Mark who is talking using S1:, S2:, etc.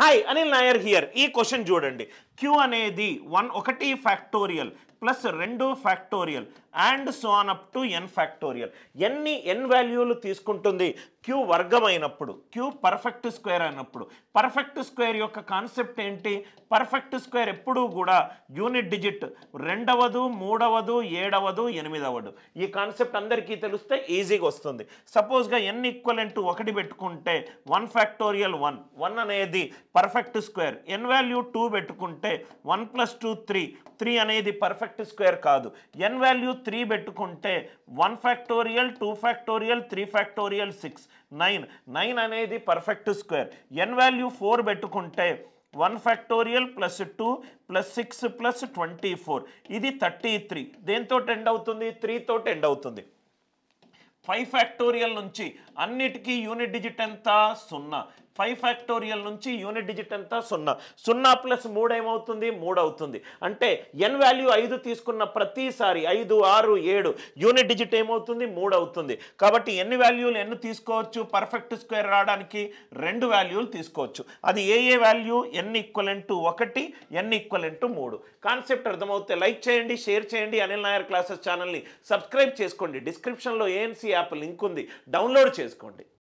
S1: Hi Anil Nair here. ఈ question చూడండి. Q అనేది 1 factorial plus 2 factorial and so on up to n factorial. N వాల్యూలు తీసుకుంటుంది క్యూ వర్గమైనప్పుడు, క్యూ పర్ఫెక్ట్ స్క్వేర్ అయినప్పుడు. పర్ఫెక్ట్ స్క్వేర్ యొక్క కాన్సెప్ట్ ఏంటి? పర్ఫెక్ట్ స్క్వేర్ ఎప్పుడూ కూడా యూనిట్ డిజిట్ 2వ, 3వ, 7వ, 8వ. ఈ కాన్సెప్ట్ అందరికీ తెలిస్తే ఈజీగా వస్తుంది. సపోజ్గా n ఈక్వలెంట్ 1 పెట్టుకుంటే 1 ఫ్యాక్టోరియల్ 1 అనేది పర్ఫెక్ట్ స్క్వేర్. n వాల్యూ 2 పెట్టుకుంటే 1 + 2 3 అనేది పర్ఫెక్ట్ స్క్వేర్ కాదు. n వాల్యూ 3 పెట్టుకుంటే 1 ఫ్యాక్టోరియల్ 2 ఫ్యాక్టోరియల్ 3 ఫ్యాక్టోరియల్ 6 9 అనేది పర్ఫెక్ట్ స్క్వేర్. n వాల్యూ 4 పెట్టుకుంటే 1 ఫ్యాక్టోరియల్ ప్లస్ 2 ప్లస్ 6 ప్లస్ 24 ఇది 33. దేంతో ఎండ్ అవుతుంది? 3 తోటి ఎండ్ అవుతుంది. 5 ఫ్యాక్టోరియల్ నుంచి అన్నిటికీ యూనిట్ డిజిట్ ఎంత? 0. 5 ఫ్యాక్టోరియల్ నుంచి యూనిట్ డిజిట్ ఎంత? 0. 0 ప్లస్ 3 ఏమవుతుంది? 3 అవుతుంది. అంటే n వాల్యూ 5 తీసుకున్న ప్రతిసారి 5, 6, 7 యూనిట్ డిజిట్ ఏమవుతుంది? 3 అవుతుంది. కాబట్టి ఎన్ని వాల్యూలు ఎన్ని తీసుకోవచ్చు? పర్ఫెక్ట్ స్క్వేర్ రావడానికి 2 వాల్యూలు తీసుకోవచ్చు. అది ఏ value? n equivalent 1, n equivalent 3. Concept అర్థమవుతే లైక్ చేయండి, షేర్ చేయండి. అనిల్ నాయర్ క్లాసెస్ ఛానల్ని సబ్స్క్రైబ్ చేసుకోండి. డిస్క్రిప్షన్లో ఏఎన్సీ యాప్ లింక్ ఉంది, డౌన్లోడ్ చేసుకోండి.